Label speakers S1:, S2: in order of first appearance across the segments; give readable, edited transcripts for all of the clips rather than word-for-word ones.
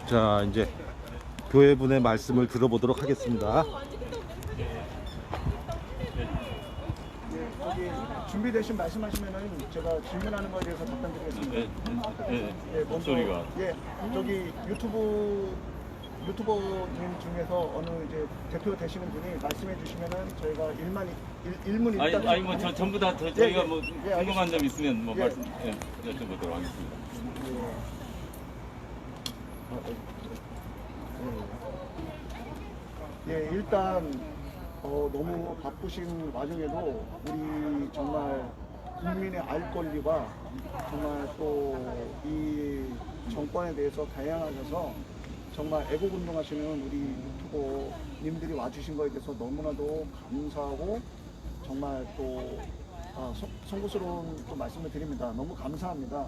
S1: 자, 이제 교회분의 말씀을 들어보도록 하겠습니다.
S2: 여기 준비되신 말씀하시면은 제가 질문하는 거에 대해서 답변드리겠습니다.
S3: 목소리가.
S2: 저기 유튜버님 중에서 어느 이제 대표 되시는 분이 말씀해 주시면은 저희가 일문 일단
S3: 아니 뭐 전부 다 저희가 뭐 궁금한 점 있으면 뭐
S2: 예.
S3: 말씀 여쭤보도록 하겠습니다.
S2: 일단 너무 바쁘신 와중에도 우리 정말 국민의 알 권리와 정말 또 이 정권에 대해서 다양하셔서 정말 애국운동하시는 우리 유튜버님들이 와주신 거에 대해서 너무나도 감사하고 정말 또 송구스러운 또 말씀을 드립니다. 너무 감사합니다.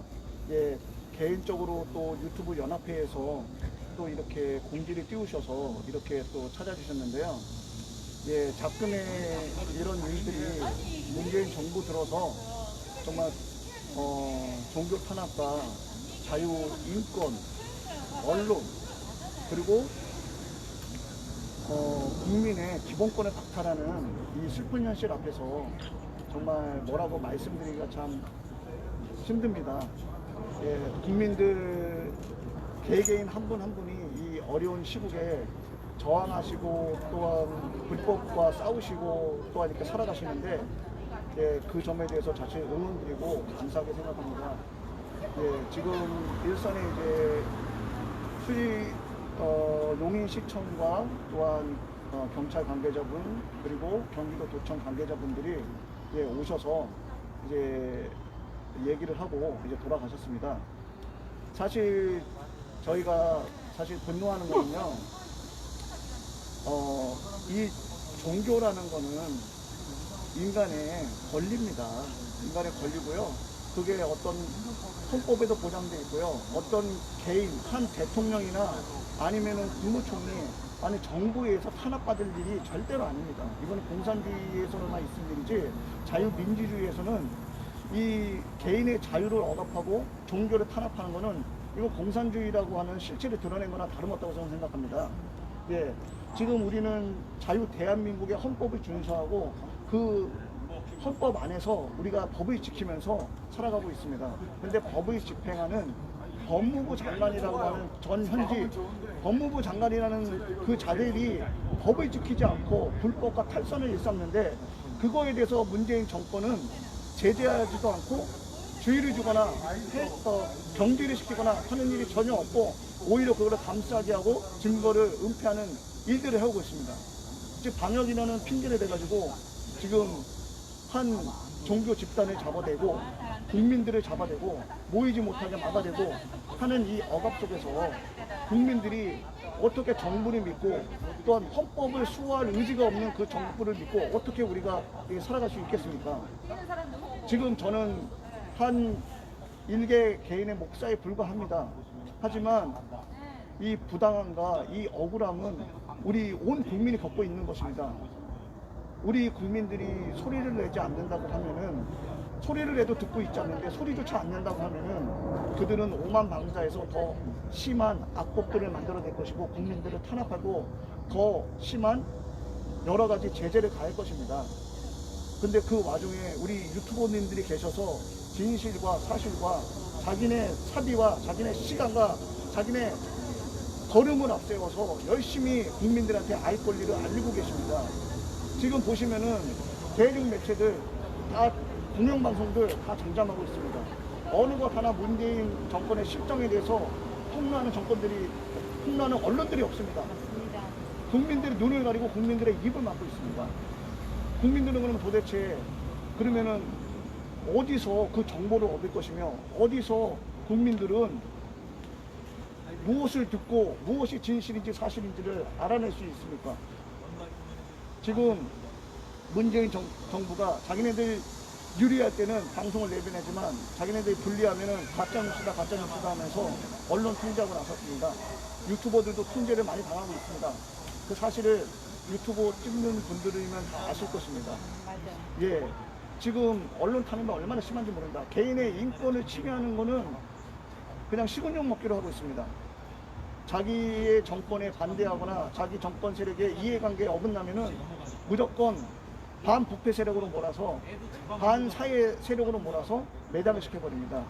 S2: 개인적으로 또 유튜브 연합회에서 또 이렇게 공지를 띄우셔서 이렇게 또 찾아주셨는데요. 작금의 이런 일들이 문재인 정부 들어서 정말 종교 탄압과 자유, 인권, 언론 그리고 국민의 기본권을 박탈하는 이 슬픈 현실 앞에서 정말 뭐라고 말씀드리기가 참 힘듭니다. 국민들 개개인 한 분 한 분이 이 어려운 시국에 저항하시고 또한 불법과 싸우시고 또한 이렇게 살아가시는데 그 점에 대해서 자체 응원드리고 감사하게 생각합니다. 지금 일선에 이제 용인시청과 또한 경찰 관계자분 그리고 경기도 도청 관계자분들이 오셔서 이제 얘기를 하고 이제 돌아가셨습니다. 사실 저희가 분노하는 거는요, 이 종교라는 거는 인간의 권리입니다. 인간의 권리고요. 그게 어떤 헌법에도 보장되어 있고요. 어떤 개인, 한 대통령이나 아니면은 국무총리, 아니 정부에서 탄압받을 일이 절대로 아닙니다. 이거는 공산주의에서만 있을 일이지 자유민주주의에서는 이 개인의 자유를 억압하고 종교를 탄압하는 거는 이거 공산주의라고 하는 실체를 드러낸 거나 다름없다고 저는 생각합니다. 지금 우리는 자유 대한민국의 헌법을 준수하고 그 헌법 안에서 우리가 법을 지키면서 살아가고 있습니다. 그런데 법을 집행하는 법무부 장관이라고 하는 전 현직 법무부 장관이라는 그 자들이 법을 지키지 않고 불법과 탈선을 일삼는데 그거에 대해서 문재인 정권은 제재하지도 않고 주의를 주거나 경질을 시키거나 하는 일이 전혀 없고 오히려 그거를 감싸게 하고 증거를 은폐하는 일들을 하고 있습니다. 즉 방역인원은 핑계를 대가지고 지금 한 종교 집단을 잡아대고 국민들을 잡아대고 모이지 못하게 막아대고 하는 이 억압 속에서 국민들이 어떻게 정부를 믿고 또한 헌법을 수호할 의지가 없는 그 정부를 믿고 어떻게 우리가 살아갈 수 있겠습니까? 지금 저는 한 일개 개인의 목사에 불과합니다. 하지만 이 부당함과 이 억울함은 우리 온 국민이 겪고 있는 것입니다. 우리 국민들이 소리를 내지 않는다고 하면은 소리를 내도 듣고 있지 않는데 소리조차 안 낸다고 하면은 그들은 오만방자해서 더 심한 악법들을 만들어낼 것이고 국민들을 탄압하고 더 심한 여러 가지 제재를 가할 것입니다. 근데 그 와중에 우리 유튜버님들이 계셔서 진실과 사실과 자기네 사비와 자기네 시간과 자기네 걸음을 앞세워서 열심히 국민들한테 알 권리를 알리고 계십니다. 지금 보시면은 대륙 매체들 다 공영방송들 다 잠잠하고 있습니다. 어느 것 하나 문재인 정권의 실정에 대해서 폭로하는 폭로하는 언론들이 없습니다. 국민들이 눈을 가리고 국민들의 입을 막고 있습니다. 국민들은 그러면 도대체 그러면은 어디서 그 정보를 얻을 것이며 어디서 국민들은 무엇을 듣고 무엇이 진실인지 사실인지를 알아낼 수 있습니까? 지금 문재인 정부가 자기네들 유리할 때는 방송을 내보내지만 자기네들이 불리하면은 가짜뉴스다 하면서 언론 통제하고 나섰습니다. 유튜버들도 통제를 많이 당하고 있습니다. 그 사실을 유튜브 찍는 분들이면 다 아실 것입니다. 지금 언론 탄압이 얼마나 심한지 모릅니다. 개인의 인권을 침해하는 거는 그냥 식은욕 먹기로 하고 있습니다. 자기의 정권에 반대하거나 자기 정권 세력의 이해관계에 어긋나면은 무조건 반부패 세력으로 몰아서 반사회 세력으로 몰아서 매장을 시켜버립니다.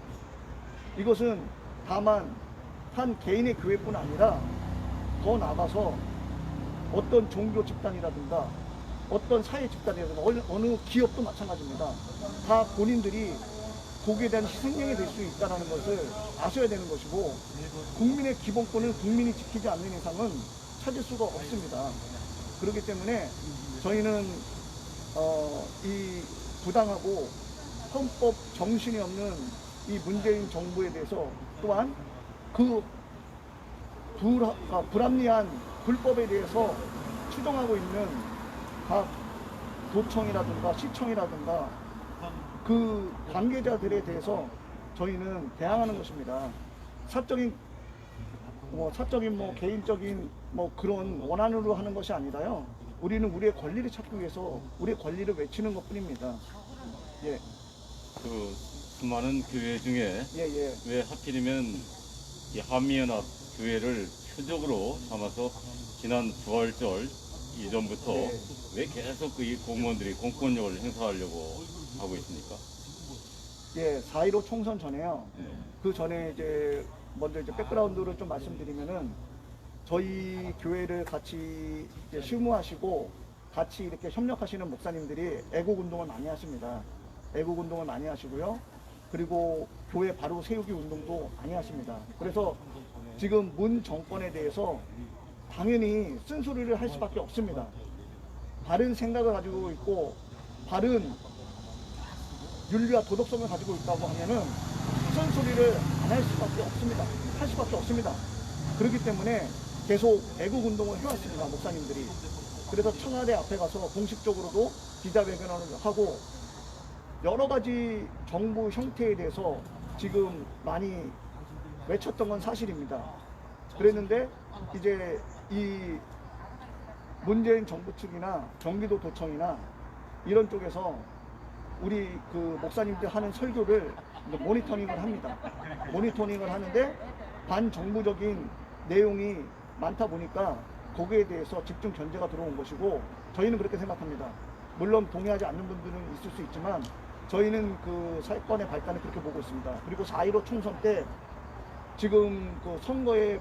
S2: 이것은 다만 한 개인의 교회뿐 아니라 더 나아가서 어떤 종교 집단이라든가 어떤 사회 집단이라든가 어느 기업도 마찬가지입니다. 다 본인들이 거기에 대한 희생양이 될 수 있다는 것을 아셔야 되는 것이고, 국민의 기본권을 국민이 지키지 않는 이상은 찾을 수가 없습니다. 그렇기 때문에 저희는 이 부당하고 헌법 정신이 없는 이 문재인 정부에 대해서 또한 그 불합리한 불법에 대해서 추정하고 있는 각 도청이라든가 시청이라든가 그 관계자들에 대해서 저희는 대항하는 것입니다. 사적인 개인적인 그런 원한으로 하는 것이 아니라요. 우리는 우리의 권리를 찾기 위해서 우리의 권리를 외치는 것뿐입니다. 예.
S3: 그 수많은 교회 중에
S2: 예.
S3: 왜 하필이면 이 한미연합 교회를 표적으로 삼아서 지난 부활절 이전부터
S2: 네.
S3: 왜 계속 이 공무원들이 공권력을 행사하려고 하고 있습니까?
S2: 예, 4.15 총선 전에요.
S3: 네.
S2: 그 전에 먼저 백그라운드를 좀 말씀드리면은, 저희 교회를 같이 실무하시고 같이 이렇게 협력하시는 목사님들이 애국 운동을 많이 하십니다. 애국 운동을 많이 하시고요. 그리고 교회 바로 세우기 운동도 많이 하십니다. 그래서 지금 문 정권에 대해서 당연히 쓴소리를 할 수밖에 없습니다. 바른 생각을 가지고 있고 바른 윤리와 도덕성을 가지고 있다고 하면은 쓴소리를 안 할 수밖에 없습니다. 할 수밖에 없습니다. 그렇기 때문에 계속 애국 운동을 해왔습니다, 목사님들이. 그래서 청와대 앞에 가서 공식적으로도 기자회견을 하고 여러 가지 정부 형태에 대해서 지금 많이 외쳤던 건 사실입니다. 그랬는데 이제 이 문재인 정부 측이나 경기도 도청이나 이런 쪽에서 우리 그 목사님들 하는 설교를 모니터링을 합니다. 모니터링을 하는데 반정부적인 내용이 많다 보니까 거기에 대해서 집중 견제가 들어온 것이고, 저희는 그렇게 생각합니다. 물론 동의하지 않는 분들은 있을 수 있지만 저희는 그 사건의 발단을 그렇게 보고 있습니다. 그리고 4.15 총선 때 지금 그 선거에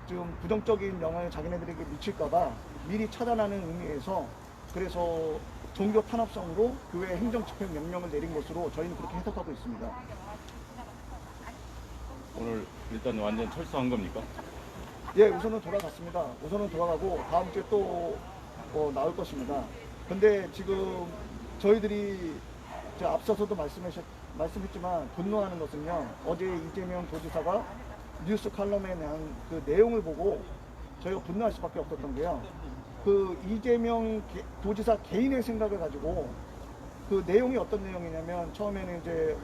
S2: 좀 부정적인 영향을 자기네들에게 미칠까봐 미리 차단하는 의미에서, 그래서 종교 탄압성으로 교회 행정집행 명령을 내린 것으로 저희는 그렇게 해석하고 있습니다.
S3: 오늘 일단 완전 철수한 겁니까?
S2: 예, 우선은 돌아갔습니다. 우선은 돌아가고 다음 주에 또 나올 것입니다. 근데 지금 저희들이 앞서서도 말씀했지만 분노하는 것은요, 어제 이재명 도지사가 뉴스 칼럼에 대한 그 내용을 보고 저희가 분노할 수밖에 없었던 게요. 그 이재명 도지사 개인의 생각을 가지고 그 내용이 어떤 내용이냐면, 처음에는 이제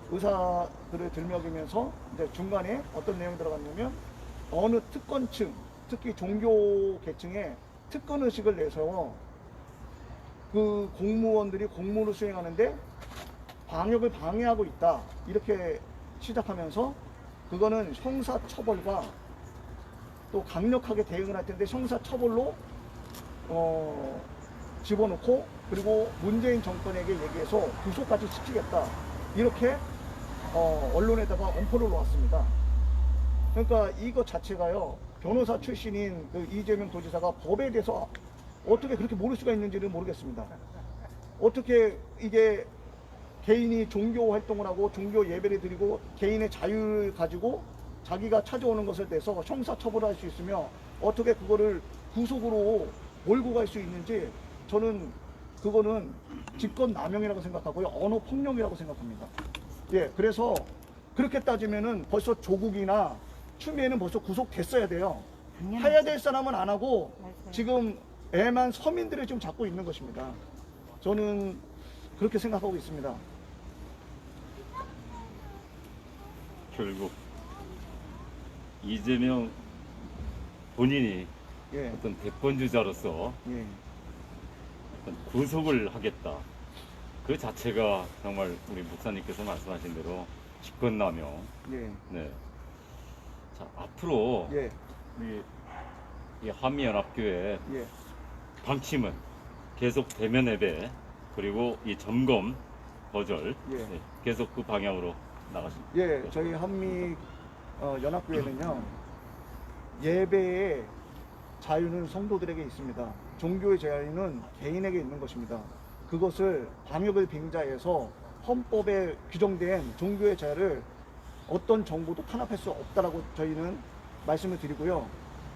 S2: 의사들을 들먹이면서 이제 중간에 어떤 내용이 들어갔냐면, 어느 특권층, 특히 종교 계층에 특권 의식을 내서 그 공무원들이 공무를 수행하는데 방역을 방해하고 있다, 이렇게 시작하면서 그거는 형사처벌과 또 강력하게 대응을 할 텐데 형사처벌로 집어넣고, 그리고 문재인 정권에게 얘기해서 구속까지 시키겠다, 이렇게 언론에다가 엄포를 놓았습니다. 그러니까 이거 자체가요, 변호사 출신인 그 이재명 도지사가 법에 대해서 어떻게 그렇게 모를 수가 있는지를 모르겠습니다. 어떻게 이게 개인이 종교 활동을 하고 종교 예배를 드리고 개인의 자유를 가지고 자기가 찾아오는 것에 대해서 형사처벌할 수 있으며 어떻게 그거를 구속으로 몰고 갈 수 있는지, 저는 그거는 직권남용이라고 생각하고요, 언어폭력이라고 생각합니다. 예, 그래서 그렇게 따지면은 벌써 조국이나 추미애는 벌써 구속됐어야 돼요. 해야 될 사람은 안 하고 지금 애만 서민들을 지금 잡고 있는 것입니다. 저는 그렇게 생각하고 있습니다.
S3: 결국 이재명 본인이
S2: 예,
S3: 어떤 대권주자로서
S2: 예,
S3: 어떤 구속을 하겠다, 그 자체가 정말 우리 목사님께서 말씀하신 대로 직권남용.
S2: 예.
S3: 네. 자, 앞으로
S2: 예,
S3: 우리 이 한미연합교회
S2: 예.
S3: 방침은 계속 대면 예배 그리고 이 점검 거절
S2: 예.
S3: 네, 계속 그 방향으로 나가십니다.
S2: 예, 저희 한미 연합교회는요, 예배의 자유는 성도들에게 있습니다. 종교의 자유는 개인에게 있는 것입니다. 그것을 방역을 빙자해서 헌법에 규정된 종교의 자유를 어떤 정부도 탄압할 수 없다라고 저희는 말씀을 드리고요.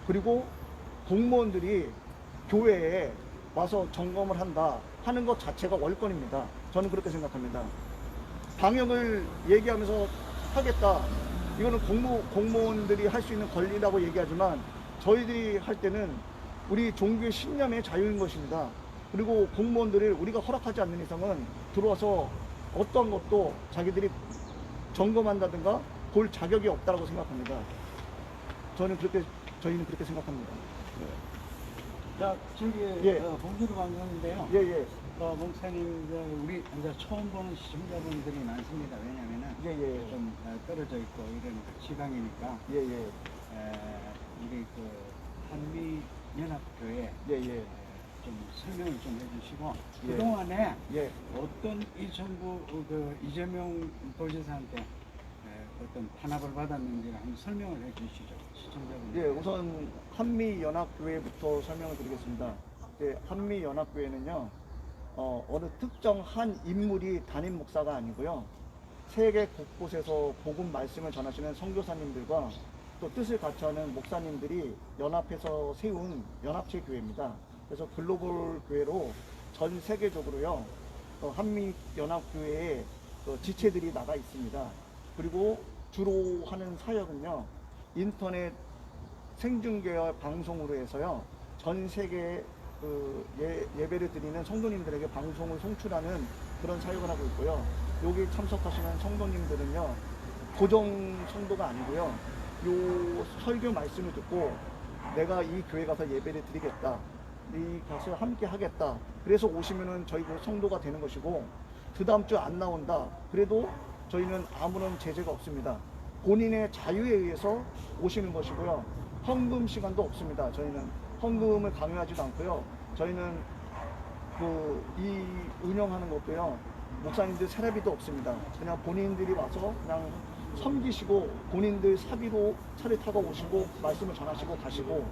S2: 그리고 공무원들이 교회에 와서 점검을 한다 하는 것 자체가 월권입니다. 저는 그렇게 생각합니다. 방역을 얘기하면서 하겠다. 이거는 공무원들이 할 수 있는 권리라고 얘기하지만 저희들이 할 때는 우리 종교의 신념의 자유인 것입니다. 그리고 공무원들을 우리가 허락하지 않는 이상은 들어와서 어떤 것도 자기들이 점검한다든가 볼 자격이 없다고 생각합니다. 저희는 그렇게 생각합니다.
S4: 자, 저기
S2: 예.
S4: 봉주루 방송인데요.
S2: 예, 예.
S4: 목사님, 우리 이제 처음 보는 시청자분들이 많습니다. 왜냐면은
S2: 예, 예.
S4: 좀 떨어져 있고 이런 지방이니까
S2: 예, 예.
S4: 우리 그 한미 연합교회
S2: 예, 예.
S4: 좀 설명을 좀 해주시고
S2: 예.
S4: 그동안에
S2: 예.
S4: 어떤 이 정부 그 이재명 도지사한테 어떤 탄압을 받았는지를 한번 설명을 해주시죠, 시청자분들.
S2: 예, 우선 한미연합교회부터 설명을 드리겠습니다. 예, 한미연합교회는요, 어느 특정 한 인물이 담임 목사가 아니고요, 세계 곳곳에서 복음 말씀을 전하시는 선교사님들과 또 뜻을 같이 하는 목사님들이 연합해서 세운 연합체 교회입니다. 그래서 글로벌 교회로 전 세계적으로요, 한미연합교회에 지체들이 나가 있습니다. 그리고 주로 하는 사역은요, 인터넷 생중계와 방송으로 해서요, 전 세계 예배를 드리는 성도님들에게 방송을 송출하는 그런 사역을 하고 있고요. 여기 참석하시는 성도님들은요, 고정 성도가 아니고요, 요 설교 말씀을 듣고 내가 이 교회 가서 예배를 드리겠다, 이 가서 함께 하겠다, 그래서 오시면은 저희 그 성도가 되는 것이고, 그 다음 주 안 나온다, 그래도 저희는 아무런 제재가 없습니다. 본인의 자유에 의해서 오시는 것이고요. 헌금 시간도 없습니다. 저희는 헌금을 강요하지도 않고요. 저희는 이 운영하는 것도요, 목사님들 세례비도 없습니다. 그냥 본인들이 와서 그냥 섬기시고 본인들 사비로 차를 타고 오시고 말씀을 전하시고 가시고,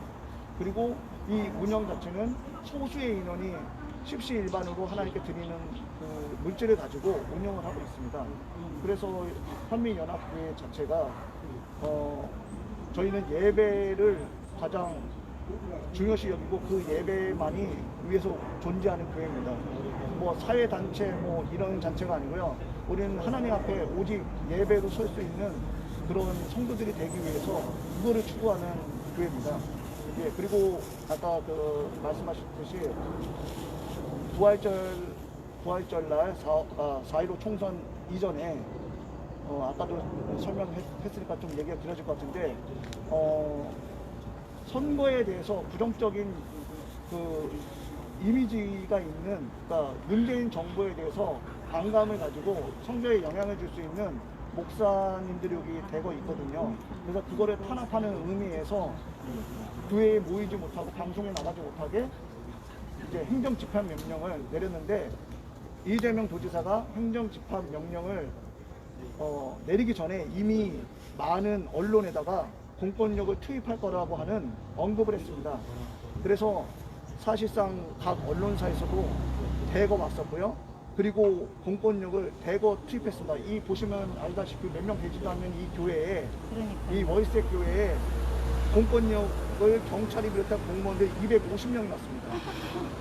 S2: 그리고 이 운영 자체는 소수의 인원이 십시일반으로 하나님께 드리는 그 물질을 가지고 운영을 하고 있습니다. 그래서 한미연합교회 자체가 저희는 예배를 가장 중요시 여기고 그 예배만이 위해서 존재하는 교회입니다. 뭐 사회단체 뭐 이런 단체가 아니고요. 우리는 하나님 앞에 오직 예배로 설 수 있는 그런 성도들이 되기 위해서 그거를 추구하는 교회입니다. 예, 그리고 아까 말씀하셨듯이 부활절날 4.15 총선 이전에 아까도 설명했으니까 좀 얘기가 길어질 것 같은데, 선거에 대해서 부정적인 그 이미지가 있는, 그러니까 문재인 정부에 대해서 반감을 가지고 선거에 영향을 줄 수 있는 목사님들이 여기 대거 있거든요. 그래서 그거를 탄압하는 의미에서 교회에 모이지 못하고 방송에 나가지 못하게 이제 행정집행 명령을 내렸는데, 이재명 도지사가 행정집행 명령을 내리기 전에 이미 많은 언론에다가 공권력을 투입할 거라고 하는 언급을 했습니다. 그래서 사실상 각 언론사에서도 대거 왔었고요. 그리고 공권력을 대거 투입했습니다. 이 보시면 알다시피 몇 명 되지도 않는 이 교회에, 이 월세 교회에 공권력을 경찰이 비롯한 공무원들 250명이 왔습니다.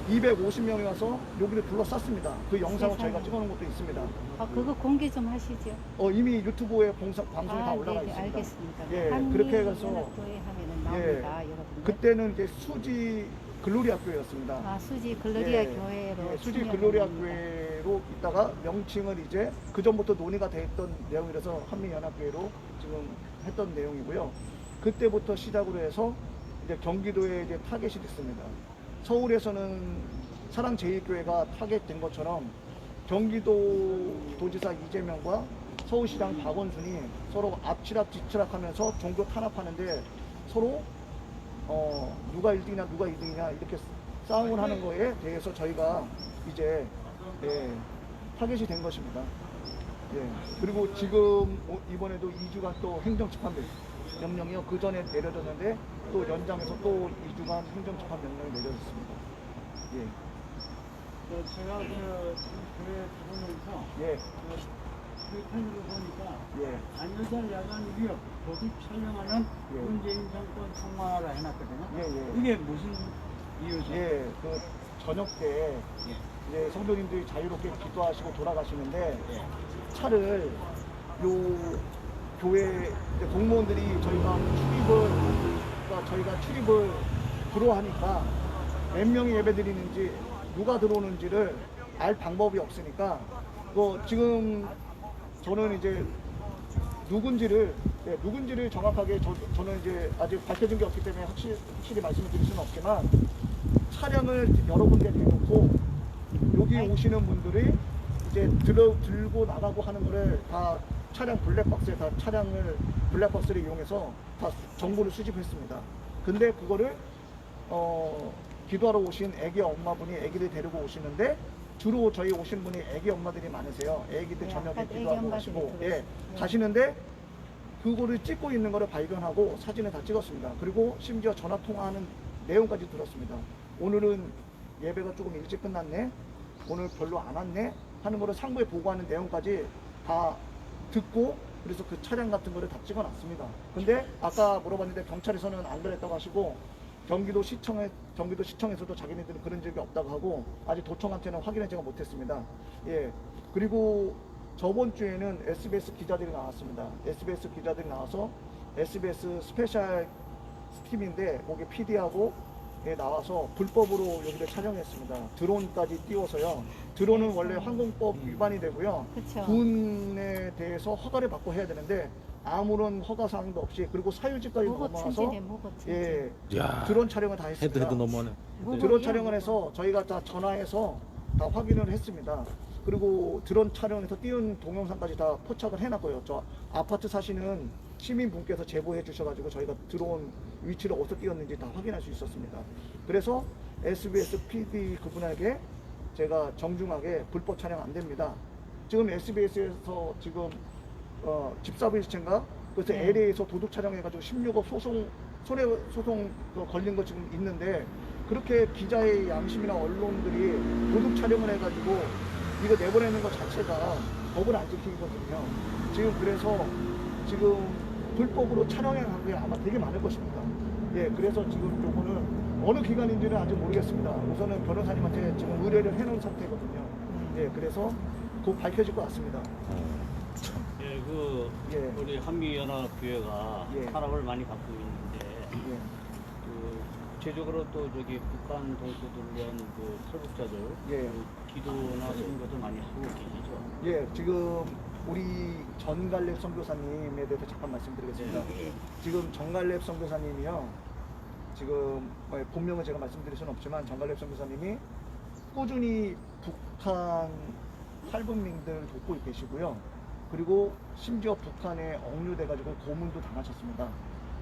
S2: 250명이 와서 여기를 둘러쌌습니다. 그 영상을 저희가 찍어놓은 것도 있습니다.
S5: 그거 공개 좀 하시죠.
S2: 이미 유튜브에 방송에 다 올라가
S5: 네,
S2: 있습니다.
S5: 알겠습니다.
S2: 예, 그렇게 해서
S5: 교회 하면은 나옵니다, 여러분.
S2: 그때는 이제 수지 글로리아 교회였습니다.
S5: 수지 글로리아
S2: 예,
S5: 교회로.
S2: 예, 수지
S5: 참여를
S2: 글로리아
S5: 합니다.
S2: 교회로 있다가 명칭을 이제 그 전부터 논의가 됐던 내용이라서 한미연합교회로 지금 했던 내용이고요. 그때부터 시작으로 해서 이제 경기도에 이제 타겟이 됐습니다. 서울에서는 사랑제일교회가 타겟된 것처럼 경기도 도지사 이재명과 서울시장 박원순이 서로 앞치락 뒤치락 하면서 종교 탄압하는데 서로 누가 1등이냐 누가 2등이냐 이렇게 싸움을 하는 거에 대해서 저희가 이제 타겟이 된 것입니다. 그리고 지금 이번에도 2주간 또 행정집행 명령이요. 그 전에 내려졌는데 또 연장해서 또 2주간 행정집행 명령이 내려졌습니다.
S4: 제가 교회 들어오면서
S2: 예.
S4: 편으로 보니까
S2: 예.
S4: 안전살 야간 위협 도둑 촬영하는
S2: 예.
S4: 문재인 정권 성화를 해놨거든요.
S2: 예.
S4: 이게 무슨 이유죠?
S2: 그 저녁 때
S4: 예.
S2: 이제 성도님들이 자유롭게 기도하시고 돌아가시는데 차를 요 교회 이제 공무원들이 저희가 출입을 들어하니까 몇 명이 예배드리는지 누가 들어오는지를 알 방법이 없으니까 지금 저는 이제 누군지를 정확하게 저는 이제 아직 밝혀진 게 없기 때문에 확실히 말씀을 드릴 수는 없지만 차량을 여러 군데 대놓고 여기 오시는 분들이 이제 들고 나가고 하는 거를 다 차량 블랙박스를 이용해서 다 정보를 수집했습니다. 근데 그거를 기도하러 오신 애기 엄마분이 애기를 데리고 오시는데 주로 저희 오신 분이 애기 엄마들이 많으세요. 애기들 저녁에 기도하고 가시고 가시는데 그거를 찍고 있는 거를 발견하고 사진을 다 찍었습니다. 그리고 심지어 전화 통화하는 내용까지 들었습니다. 오늘은 예배가 조금 일찍 끝났네, 오늘 별로 안 왔네 하는 거를 상부에 보고하는 내용까지 다 듣고 그래서 그 차량 같은 거를 다 찍어놨습니다. 근데 아까 물어봤는데 경찰에서는 안 그랬다고 하시고 경기도 시청에서도 자기네들은 그런 적이 없다고 하고 아직 도청한테는 확인을 제가 못했습니다. 그리고 저번 주에는 SBS 기자들이 나왔습니다. SBS 기자들이 나와서 SBS 스페셜 팀인데 거기 PD하고 나와서 불법으로 여기를 촬영했습니다. 드론까지 띄워서요. 드론은 원래 항공법 위반이 되고요.
S5: 그쵸.
S2: 군에 대해서 허가를 받고 해야 되는데 아무런 허가 사항도 없이 그리고 사유지까지 넘어와서
S1: 야,
S2: 드론 촬영을 다 했습니다.
S1: 헤드 넘어네.
S2: 드론 촬영을 해서 저희가 다 전화해서 다 확인을 했습니다. 그리고 드론 촬영에서 띄운 동영상까지 다 포착을 해놨고요. 저 아파트 사시는 시민분께서 제보해 주셔가지고 저희가 드론 위치를 어디서 띄웠는지 다 확인할 수 있었습니다. 그래서 SBS PD 그분에게 제가 정중하게 불법 촬영 안 됩니다. 지금 SBS에서 지금 집사부일체인가 그래서 LA에서 도둑 촬영해가지고 16억 손해소송 걸린 거 지금 있는데 그렇게 기자의 양심이나 언론들이 도둑 촬영을 해가지고 이거 내보내는 것 자체가 법을 안 지키거든요. 지금 그래서 지금 불법으로 촬영한 게 아마 되게 많을 것입니다. 그래서 지금 요거는 어느 기관인지는 아직 모르겠습니다. 우선은 변호사님한테 지금 의뢰를 해놓은 상태거든요. 그래서 곧 밝혀질 것 같습니다.
S6: 우리 한미연합교회가 탄압을 많이 받고 있는데, 구체적으로 또 북한 동포들을 위한 탈북자들, 기도나 그런 것도 많이 하고 계시죠?
S2: 지금 우리 전갈렙 선교사님에 대해서 잠깐 말씀드리겠습니다. 지금 전갈렙 선교사님이요, 지금 본명은 제가 말씀드릴 수는 없지만 전갈렙 선교사님이 꾸준히 북한 탈북민들 돕고 계시고요. 그리고 심지어 북한에 억류돼가지고 고문도 당하셨습니다.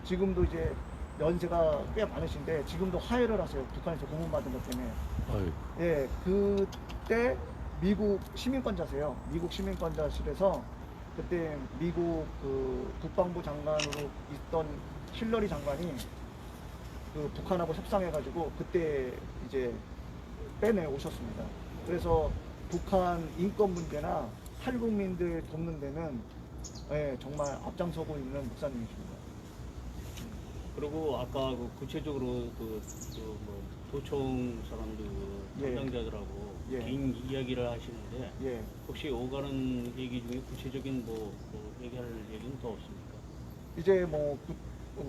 S2: 지금도 이제 연세가 꽤 많으신데 지금도 화해를 하세요. 북한에서 고문받은 것 때문에. 그때 미국 시민권자세요. 미국 시민권자실에서 그때 미국 국방부 장관으로 있던 힐러리 장관이 북한하고 협상해가지고 그때 이제 빼내 오셨습니다. 그래서 북한 인권 문제나 탈북민들 돕는 데는 정말 앞장서고 있는 목사님이십니다.
S6: 그리고 아까 구체적으로 도청 사람들 담당자들하고 개인 이야기를 하시는데 혹시 오가는 얘기 중에 구체적인 얘기할 얘기는 더 없습니까?
S2: 이제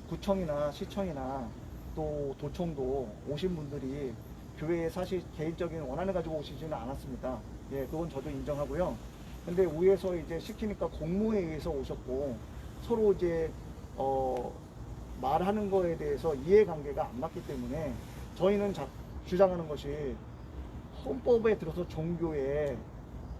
S2: 구청이나 시청이나 또 도청도 오신 분들이 교회에 사실 개인적인 원한을 가지고 오시지는 않았습니다. 그건 저도 인정하고요. 근데 위에서 이제 시키니까 공무에 의해서 오셨고 서로 이제 말하는 거에 대해서 이해관계가 안 맞기 때문에 저희는 주장하는 것이 헌법에 들어서 종교에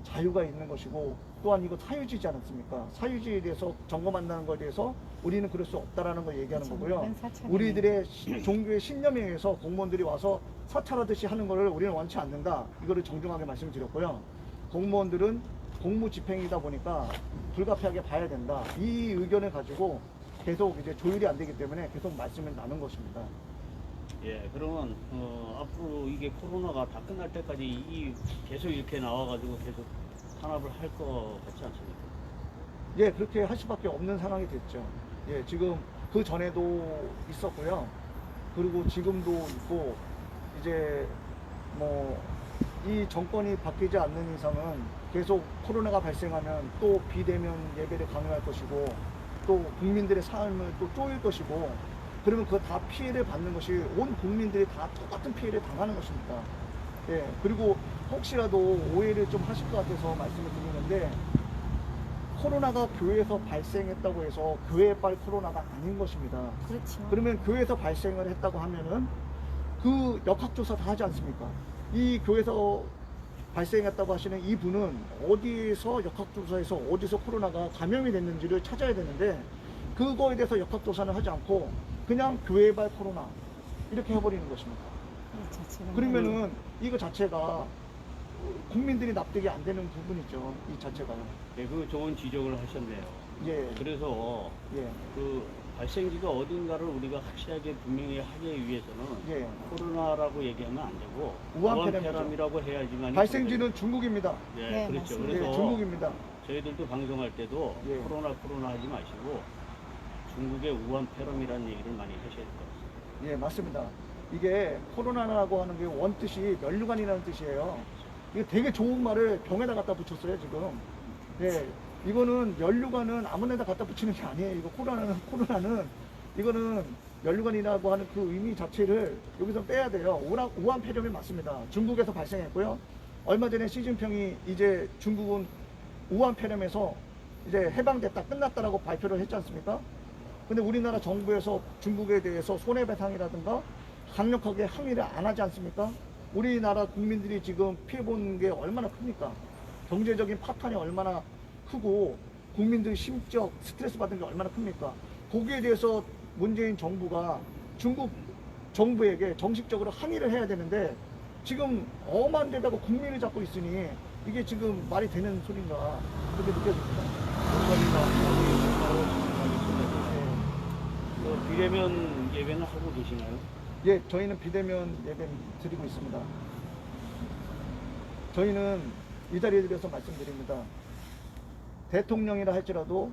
S2: 자유가 있는 것이고 또한 이거 사유지지 않았습니까? 사유지에 대해서 점검한다는 것에 대해서 우리는 그럴 수 없다라는 걸 얘기하는
S5: 그렇죠.
S2: 거고요.
S5: 그건 사찰이네.
S2: 우리들의 종교의 신념에 의해서 공무원들이 와서 사찰하듯이 하는 것을 우리는 원치 않는다. 이거를 정중하게 말씀드렸고요. 공무원들은 공무 집행이다 보니까 불가피하게 봐야 된다. 이 의견을 가지고 계속 이제 조율이 안 되기 때문에 계속 말씀을 나눈 것입니다.
S6: 예, 그러면 앞으로 이게 코로나가 다 끝날 때까지 계속 이렇게 나와가지고 계속 탄압을 할 것 같지 않습니까?
S2: 예, 그렇게 할 수밖에 없는 상황이 됐죠. 예, 지금 그 전에도 있었고요. 그리고 지금도 있고, 이제 뭐 이 정권이 바뀌지 않는 이상은 계속 코로나가 발생하면 또 비대면 예배를 강요할 것이고, 또 국민들의 삶을 또 쪼일 것이고, 그러면 그거 다 피해를 받는 것이 온 국민들이 다 똑같은 피해를 당하는 것입니다. 예, 그리고 혹시라도 오해를 좀 하실 것 같아서 말씀을 드리는데, 코로나가 교회에서 발생했다고 해서 교회발 코로나가 아닌 것입니다.
S5: 그렇죠.
S2: 그러면 교회에서 발생을 했다고 하면은 그 역학조사 다 하지 않습니까? 이 교회에서 발생했다고 하시는 이 분은 어디에서 역학조사에서 어디서 코로나가 감염이 됐는지를 찾아야 되는데, 그거에 대해서 역학조사는 하지 않고 그냥 교회발 코로나 이렇게 해버리는 것입니다.
S5: 이 자체는
S2: 그러면은 이거 자체가 국민들이 납득이 안 되는 부분이죠. 이 자체가요.
S6: 네, 그 좋은 지적을 하셨네요.
S2: 예,
S6: 그래서
S2: 예,
S6: 그 발생지가 어딘가를 우리가 확실하게 분명히 하기 위해서는
S2: 예.
S6: 코로나라고 얘기하면 안 되고
S2: 우한폐렴이죠.
S6: 우한폐렴이라고 해야지만
S2: 발생지는 중국입니다.
S6: 네,
S5: 네,
S6: 그렇죠.
S5: 맞습니다.
S2: 예,
S6: 그래서
S2: 중국입니다.
S6: 저희들도 방송할 때도
S2: 예.
S6: 코로나 하지 마시고 중국의 우한폐렴이라는 얘기를 많이 하셔야 될 것 같습니다.
S2: 예, 맞습니다. 이게 코로나라고 하는 게 원뜻이 면류관이라는 뜻이에요. 이게 되게 좋은 말을 병에다 갖다 붙였어요, 지금. 예, 이거는 면류관은 아무 데나 갖다 붙이는 게 아니에요. 이거 코로나는 이거는 면류관이라고 하는 그 의미 자체를 여기서 빼야 돼요. 우한폐렴이 맞습니다. 중국에서 발생했고요. 얼마 전에 시진핑이 이제 중국은 우한폐렴에서 이제 해방됐다, 끝났다라고 발표를 했지 않습니까? 근데 우리나라 정부에서 중국에 대해서 손해배상이라든가 강력하게 항의를 안 하지 않습니까? 우리나라 국민들이 지금 피해본 게 얼마나 큽니까? 경제적인 파탄이 얼마나 크고 국민들이 심적 스트레스 받은 게 얼마나 큽니까? 거기에 대해서 문재인 정부가 중국 정부에게 정식적으로 항의를 해야 되는데 지금 엄한 데다가 국민을 잡고 있으니 이게 지금 말이 되는 소린가 그렇게 느껴집니다.
S6: 비대면 예배는 하고 계시나요?
S2: 예, 저희는 비대면 예배 드리고 있습니다. 저희는 이 자리에 들여서 말씀드립니다. 대통령이라 할지라도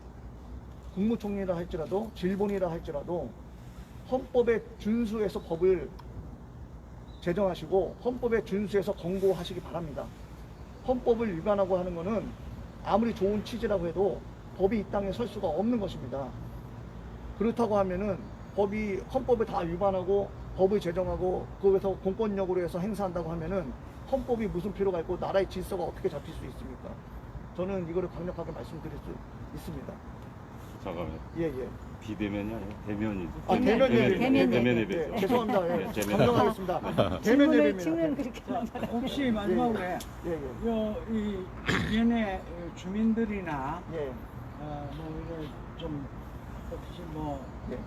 S2: 국무총리라 할지라도 질본이라 할지라도 헌법에 준수해서 법을 제정하시고 헌법에 준수해서 권고하시기 바랍니다. 헌법을 위반하고 하는 것은 아무리 좋은 취지라고 해도 법이 이 땅에 설 수가 없는 것입니다. 그렇다고 하면은 헌법을 다 위반하고 법을 제정하고 거기서 공권력으로 해서 행사한다고 하면은 헌법이 무슨 필요가 있고 나라의 질서가 어떻게 잡힐 수 있습니까? 저는 이거를 강력하게 말씀드릴 수 있습니다.
S3: 잠깐만요.
S2: 예, 예.
S3: 비대면이 아니라 대면이죠.
S2: 아, 대면 예배.
S3: 대면
S2: 예,
S3: 예배.
S2: 죄송합니다. 예.
S3: 네, 대면.
S2: 강정하겠습니다. 대면
S5: 질문을
S2: 예배입니다.
S5: 그렇게 만들어.
S4: 혹시 마지막으로
S2: 예, 예.
S4: 이 얘네 주민들이나
S2: 예,
S4: 뭐 이래 좀 혹시 뭐
S2: 예.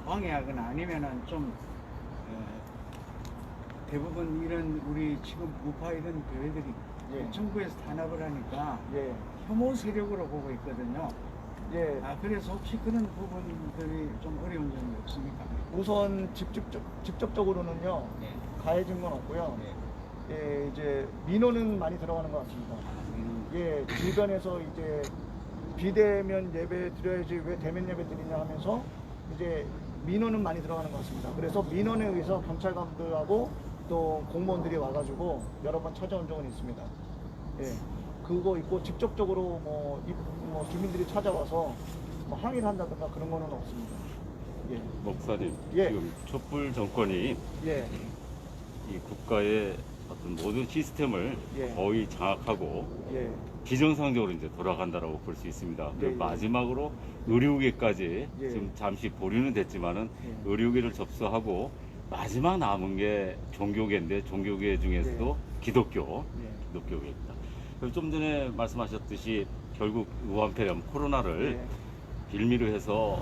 S4: 방해하거나 아니면은 좀 대부분 이런 우리 지금 우파 이런 교회들이
S2: 예.
S4: 정부에서 탄압을 하니까
S2: 예,
S4: 혐오 세력으로 보고 있거든요.
S2: 예.
S4: 그래서 혹시 그런 부분들이 좀 어려운 점이 없습니까?
S2: 우선 직접적으로는요,
S4: 네.
S2: 가해진 건 없고요. 예, 이제 민원은 많이 들어가는 것 같습니다. 예, 주변에서 이제 비대면 예배 드려야지 왜 대면 예배 드리냐 하면서 이제 민원은 많이 들어가는 것 같습니다. 그래서 민원에 의해서 경찰관들하고 또 공무원들이 와가지고 여러 번 찾아온 적은 있습니다. 예, 그거 있고 직접적으로 뭐 주민들이 찾아와서 뭐 항의를 한다든가 그런 거는 없습니다. 예,
S3: 목사님,
S2: 예.
S3: 지금 촛불 정권이
S2: 예,
S3: 이 국가의 어떤 모든 시스템을
S2: 예.
S3: 거의 장악하고
S2: 예,
S3: 비정상적으로 이제 돌아간다라고 볼 수 있습니다. 그리고
S2: 예.
S3: 마지막으로 의료계까지
S2: 예.
S3: 지금 잠시 보류는 됐지만은
S2: 예.
S3: 의료계를 접수하고 마지막 남은 게 종교계인데 종교계 중에서도 기독교계입니다. 좀 전에 말씀하셨듯이 결국 우한폐렴 코로나를 빌미로 해서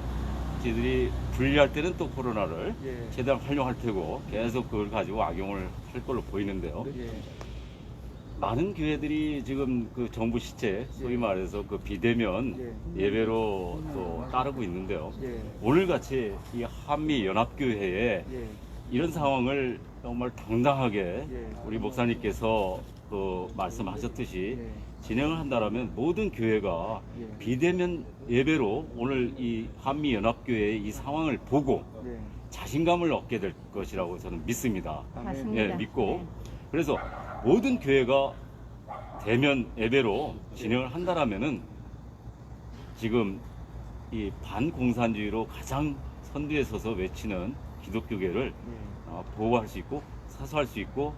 S3: 저희들이 분리할 때는 또 코로나를 최대한 활용할 테고 계속 그걸 가지고 악용을 할 걸로 보이는데요. 많은 교회들이 지금 그 정부 시체, 소위 말해서 그 비대면 예배로 또 따르고 있는데요. 오늘같이 이 한미 연합교회에 이런 상황을 정말 당당하게 우리 목사님께서 또 말씀하셨듯이 진행을 한다라면 모든 교회가 비대면 예배로 오늘 이 한미 연합교회의 이 상황을 보고 자신감을 얻게 될 것이라고 저는 믿습니다.
S5: 맞습니다.
S3: 예, 믿고
S5: 네.
S3: 그래서 모든 교회가 대면 예배로 진행을 한다라면은 지금 이 반공산주의로 가장 선두에 서서 외치는 기독교계를 보호할 수 있고 사수할 수 있고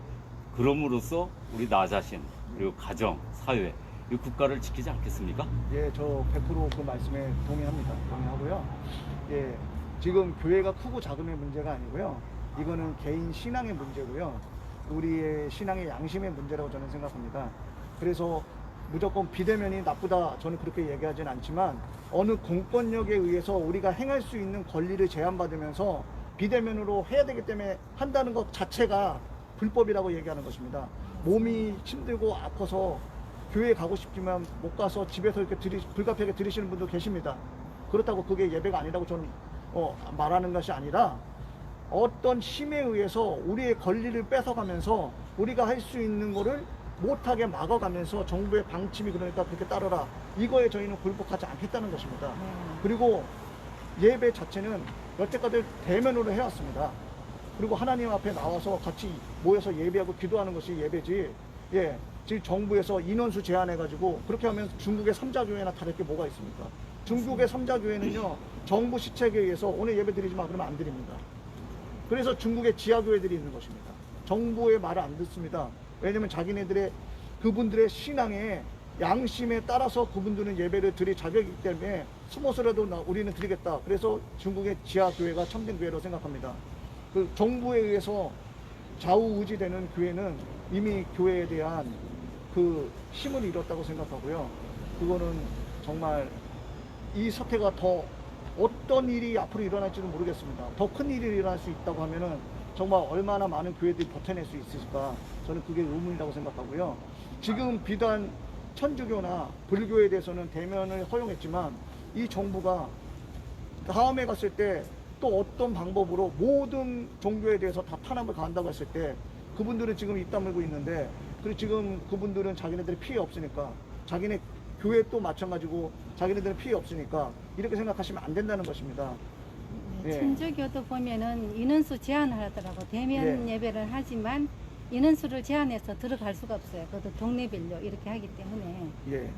S3: 그럼으로써 우리 나 자신 그리고 가정, 사회, 이 국가를 지키지 않겠습니까?
S2: 예, 저 100%그 말씀에 동의합니다. 동의하고요. 예, 지금 교회가 크고 작음의 문제가 아니고요. 이거는 개인 신앙의 문제고요. 우리의 신앙의 양심의 문제라고 저는 생각합니다. 그래서 무조건 비대면이 나쁘다 저는 그렇게 얘기하진 않지만 어느 공권력에 의해서 우리가 행할 수 있는 권리를 제한받으면서 비대면으로 해야 되기 때문에 한다는 것 자체가 불법이라고 얘기하는 것입니다. 몸이 힘들고 아파서 교회에 가고 싶지만 못 가서 집에서 이렇게 불가피하게 들으시는 분도 계십니다. 그렇다고 그게 예배가 아니라고 저는 말하는 것이 아니라 어떤 힘에 의해서 우리의 권리를 뺏어가면서 우리가 할 수 있는 거를 못하게 막아가면서 정부의 방침이 그러니까 그렇게 따르라. 이거에 저희는 굴복하지 않겠다는 것입니다. 그리고 예배 자체는 여태까지 대면으로 해왔습니다. 그리고 하나님 앞에 나와서 같이 모여서 예배하고 기도하는 것이 예배지. 예, 지금 정부에서 인원수 제한해가지고 그렇게 하면 중국의 3자 교회나 다를 게 뭐가 있습니까? 중국의 3자 교회는요, 정부 시책에 의해서 오늘 예배 드리지 마 그러면 안 드립니다. 그래서 중국의 지하교회들이 있는 것입니다. 정부의 말을 안 듣습니다. 왜냐면 자기네들의 그분들의 신앙의 양심에 따라서 그분들은 예배를 드릴 자격이기 때문에 숨어서라도 우리는 드리겠다. 그래서 중국의 지하교회가 참된 교회라고 생각합니다. 그 정부에 의해서 좌우의지되는 교회는 이미 교회에 대한 그 힘을 잃었다고 생각하고요. 그거는 정말 이 사태가 더 어떤 일이 앞으로 일어날지는 모르겠습니다. 더 큰 일이 일어날 수 있다고 하면은 정말 얼마나 많은 교회들이 버텨낼 수 있을까 저는 그게 의문이라고 생각하고요. 지금 비단 천주교나 불교에 대해서는 대면을 허용했지만 이 정부가 다음에 갔을 때 또 어떤 방법으로 모든 종교에 대해서 다 탄압을 가한다고 했을 때 그분들은 지금 입 다물고 있는데 그리고 지금 그분들은 자기네들이 피해 없으니까 자기네 교회 또 마찬가지고 자기네들은 피해 없으니까 이렇게 생각하시면 안 된다는 것입니다. 예.
S5: 천주교도 보면은 인원수 제한을 하더라고. 대면 예배를 하지만 인원수를 제한해서 들어갈 수가 없어요. 그것도 동네별로 이렇게 하기 때문에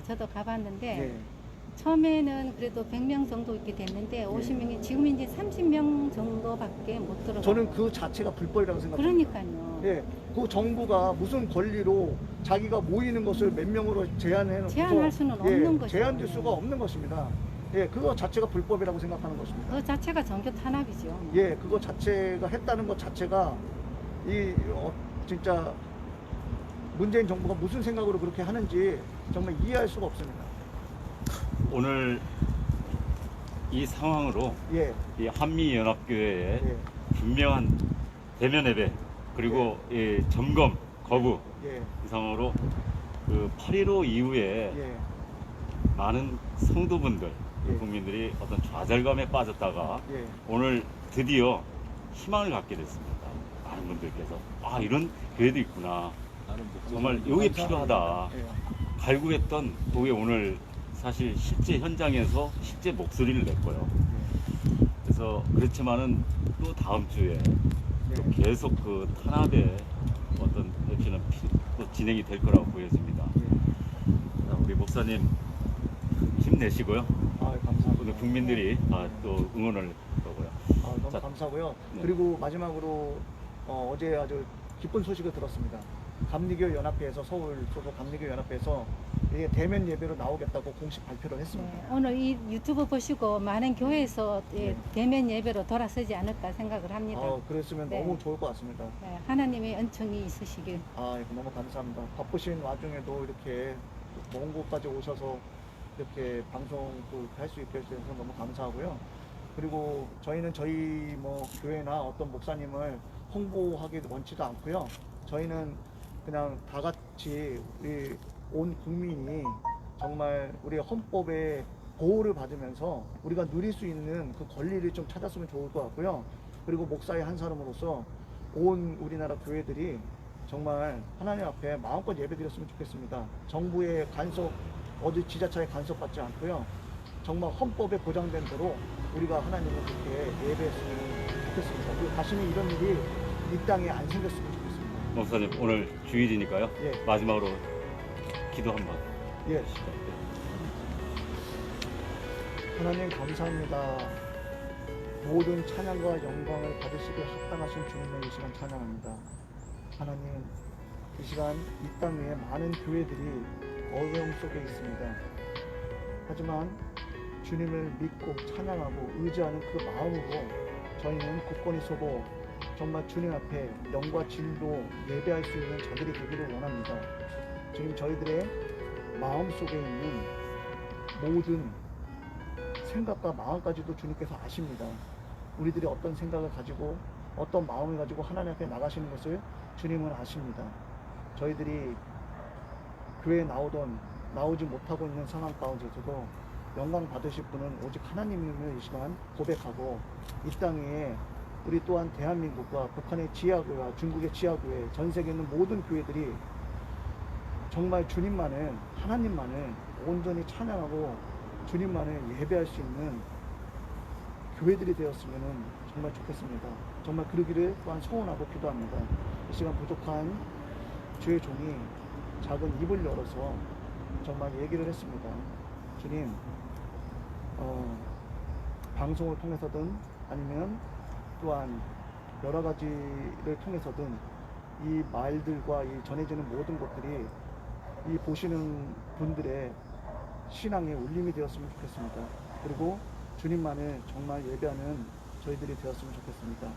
S5: 저도 가봤는데 처음에는 그래도 100명 정도 있게 됐는데 50명이 지금 이제 30명 정도밖에 못 들어가요.
S2: 저는 그 자체가 불법이라고 생각합니다.
S5: 그러니까요.
S2: 예, 그 정부가 무슨 권리로 자기가 모이는 것을 몇 명으로 제한해놓고
S5: 제한할 수는 없는 것이죠.
S2: 제한될 수가 없는 것입니다. 예, 그거 자체가 불법이라고 생각하는 것입니다.
S5: 그 자체가 종교 탄압이죠.
S2: 예, 그거 자체가 했다는 것 자체가 진짜 문재인 정부가 무슨 생각으로 그렇게 하는지 정말 이해할 수가 없습니다.
S3: 오늘 이 상황으로 이 한미연합교회의 분명한 대면 예배 그리고 이 점검 거부 이 상황으로 그 8.15 이후에 많은 성도분들 국민들이 어떤 좌절감에 빠졌다가 오늘 드디어 희망을 갖게 됐습니다. 많은 분들께서 이런 교회도 있구나. 정말 이게 필요하다. 갈구했던 그게 오늘 사실 실제 현장에서 실제 목소리를 냈고요. 그래서 그렇지만은 또 다음 주에 또 계속 그 탄압의 어떤 역시는 또 진행이 될 거라고 보여집니다. 우리 목사님 힘내시고요.
S2: 감사합니다.
S3: 오늘 국민들이 또 응원을 거고요.
S2: 너무 감사하고요. 그리고 마지막으로 어제 아주 기쁜 소식을 들었습니다. 감리교 연합회에서 서울 소속 감리교 연합회에서 이게 대면 예배로 나오겠다고 공식 발표를 했습니다.
S5: 네, 오늘 이 유튜브 보시고 많은 교회에서 대면 예배로 돌아서지 않을까 생각을 합니다.
S2: 그랬으면
S5: 네.
S2: 너무 좋을 것 같습니다.
S5: 네, 하나님의 은총이 있으시길.
S2: 너무 감사합니다. 바쁘신 와중에도 이렇게 먼 곳까지 오셔서 이렇게 방송도 할 수 있게 해주셔서 너무 감사하고요. 그리고 저희는 저희 교회나 어떤 목사님을 홍보하기 원치도 않고요. 저희는 그냥 다 같이 우리 온 국민이 정말 우리 헌법의 보호를 받으면서 우리가 누릴 수 있는 그 권리를 좀 찾았으면 좋을 것 같고요. 그리고 목사의 한 사람으로서 온 우리나라 교회들이 정말 하나님 앞에 마음껏 예배드렸으면 좋겠습니다. 정부의 간섭, 어디 지자체의 간섭받지 않고요. 정말 헌법에 보장된 대로 우리가 하나님을 그렇게 예배했으면 좋겠습니다. 그리고 다시는 이런 일이 이 땅에 안 생겼으면 좋겠습니다.
S3: 목사님 오늘 주일이니까요.
S2: 예.
S3: 마지막으로 기도 한번.
S2: 예. 하나님 감사합니다. 모든 찬양과 영광을 받으시기에 합당하신 주님의 이 시간 찬양합니다. 하나님, 이 시간 이 땅 위에 많은 교회들이 어려움 속에 있습니다. 하지만 주님을 믿고 찬양하고 의지하는 그 마음으로 저희는 굳건히 서고 정말 주님 앞에 영과 진리로 예배할 수 있는 자들이 되기를 원합니다. 주님, 저희들의 마음 속에 있는 모든 생각과 마음까지도 주님께서 아십니다. 우리들이 어떤 생각을 가지고 어떤 마음을 가지고 하나님 앞에 나가시는 것을 주님은 아십니다. 저희들이 교회에 나오지 못하고 있는 상황 가운데서도 영광 받으실 분은 오직 하나님임을 이 시간 고백하고 이 땅에 우리 또한 대한민국과 북한의 지하교회와 중국의 지하교회, 전 세계에 있는 모든 교회들이 정말 주님만을, 하나님만을 온전히 찬양하고 주님만을 예배할 수 있는 교회들이 되었으면 정말 좋겠습니다. 정말 그러기를 또한 소원하고 기도합니다. 이 시간 부족한 주의 종이 작은 입을 열어서 정말 얘기를 했습니다. 주님, 방송을 통해서든 아니면 또한 여러 가지를 통해서든 이 말들과 이 전해지는 모든 것들이 이 보시는 분들의 신앙의 울림이 되었으면 좋겠습니다. 그리고 주님만을 정말 예배하는 저희들이 되었으면 좋겠습니다.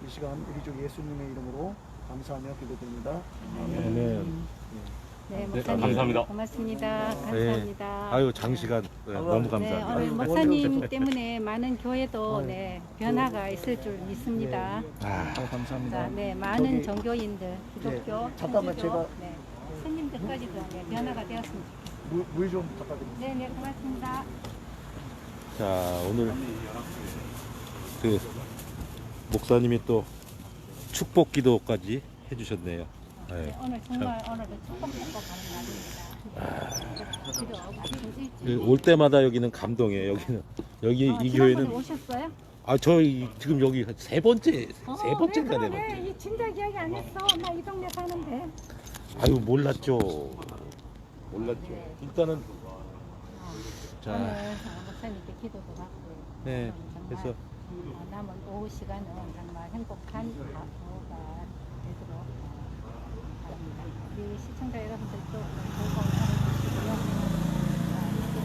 S2: 이 시간 우리 주 예수님의 이름으로 감사하며 기도드립니다.
S1: 아멘.
S5: 네, 목사님
S3: 감사합니다.
S5: 고맙습니다. 감사합니다.
S1: 아유, 장시간 너무
S5: 네,
S1: 감사합니다.
S5: 오늘 목사님 때문에 많은 교회도 변화가 있을 줄 믿습니다.
S2: 감사합니다.
S5: 네, 많은 종교인들, 기독교,
S2: 잠깐만
S5: 천주교, 스님들까지도 변화가 되었습니다.
S2: 물 좀 부탁드립니다.
S5: 네, 고맙습니다.
S1: 자, 오늘 그 목사님이 또 축복 기도까지 해주셨네요. 네.
S5: 오늘 정말 오늘도 축복받고 가는 날입니다.
S1: 그 올 때마다 여기는 감동이에요. 여기 이 교회는
S5: 오셨어요?
S1: 지금 여기 세 번째인가 네 번째.
S5: 이 진작 이야기 안 했어. 나 이 동네 사는데.
S1: 아유, 몰랐죠. 일단은 자,
S5: 오늘 목사님께 기도도 받고.
S1: 네, 그래서
S5: 남은 오후 시간은 정말 행복한 하루가 되도록 바랍니다. 우리 시청자 여러분들도 즐거운 하루 되시고요.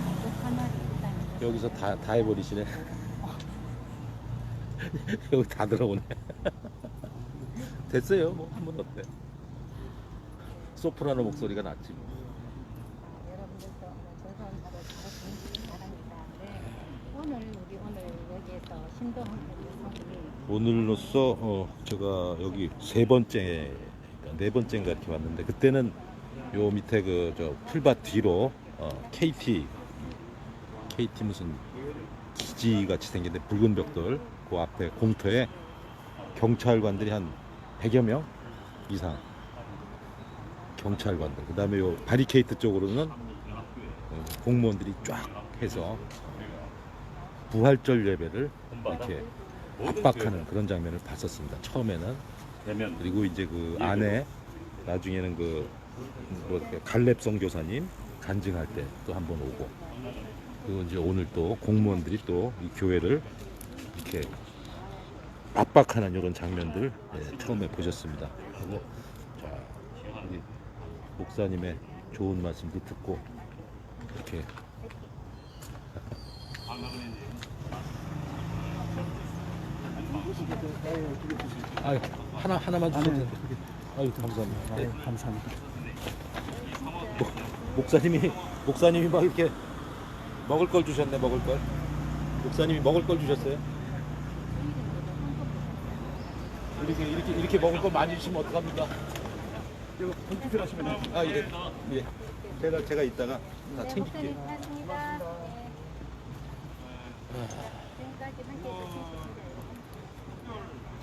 S5: 행복한 날이 있다는
S1: 여기서 다 해버리시네. 여기 다 들어오네. 됐어요. 뭐 한 번 어때? 소프라노 목소리가 낫지 뭐.
S5: 여러분들도 즐거운 하루 보내시기 바랍니다. 네. 오늘 여기에서 신도훈 여성이
S1: 오늘로써 제가 여기 네 번째인가 이렇게 왔는데, 그때는 요 밑에 저 풀밭 뒤로 KT 무슨 기지 같이 생긴데 붉은 벽돌 그 앞에 공터에 경찰관들이 한 100여 명 이상 경찰관들, 그 다음에 요 바리케이트 쪽으로는 공무원들이 쫙 해서 부활절 예배를 이렇게 압박하는 그런 장면을 봤었습니다. 처음에는. 그리고 이제 그 안에 나중에는 갈렙 선교사님 간증할 때 또 한 번 오고, 그리고 이제 오늘 또 공무원들이 또 이 교회를 이렇게 압박하는 이런 장면들 처음에 보셨습니다. 그리고 자, 우리 목사님의 좋은 말씀도 듣고 이렇게. 아, 하나만 주세요. 아유, 감사합니다. 네.
S4: 감사합니다.
S1: 목사님이 막 이렇게 먹을 걸 주셨네. 먹을 걸. 목사님이 먹을 걸 주셨어요. 이렇게 먹을 걸 많이 주시면 어떡합니까?
S2: 이거 공투 하시면
S1: 아, 예. 예. 제가 이따가 다 챙길게요.
S5: 목사님 고맙습니다. 지금까지 함께 해주셨습니다.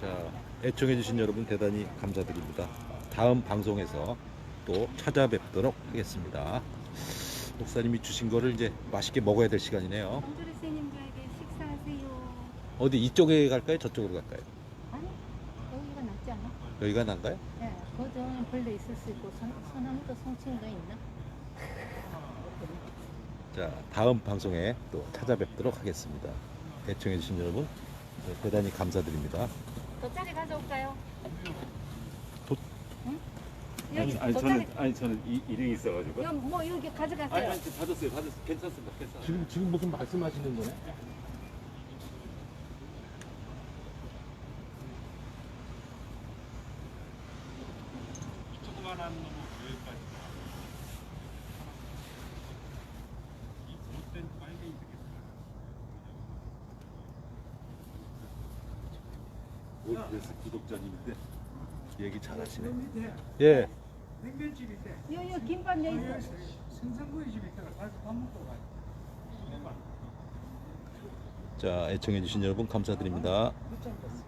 S1: 자, 애청해주신 여러분 대단히 감사드립니다. 다음 방송에서 또 찾아뵙도록 하겠습니다. 목사님이 주신 거를 이제 맛있게 먹어야 될 시간이네요.
S5: 한주리 스님과에게 식사하세요.
S1: 어디 이쪽에 갈까요? 저쪽으로 갈까요?
S5: 아니, 여기가 낫지 않아?
S1: 여기가 난가요?
S5: 네, 거기는 벌레 있을 수 있고 소나무도 송친도 있나?
S1: 자, 다음 방송에 또 찾아뵙도록 하겠습니다. 애청해주신 여러분 대단히 감사드립니다.
S5: 돗자리 가져올까요?
S1: 돗-
S5: 응?
S3: 아니,
S5: 여기
S3: 아니
S5: 돗자리.
S3: 저는 일이 있어가지고.
S5: 여기 뭐 여기 가져가세요.
S3: 받았어요. 괜찮습니다.
S1: 지금 무슨 말씀하시는 거네?
S6: 조그만한 놈은 여기까지. 이 못된 빨갱이
S1: OBS 구독자님인데 얘기 잘하시네.
S4: 밑에
S1: 예.
S4: 냉면집인데
S5: 요 김밥 여기 있어.
S4: 생선구이 집이 있다가 가서 밥 먹고 가요.
S1: 자, 애청해주신 여러분 감사드립니다.
S4: 굿장 됐어.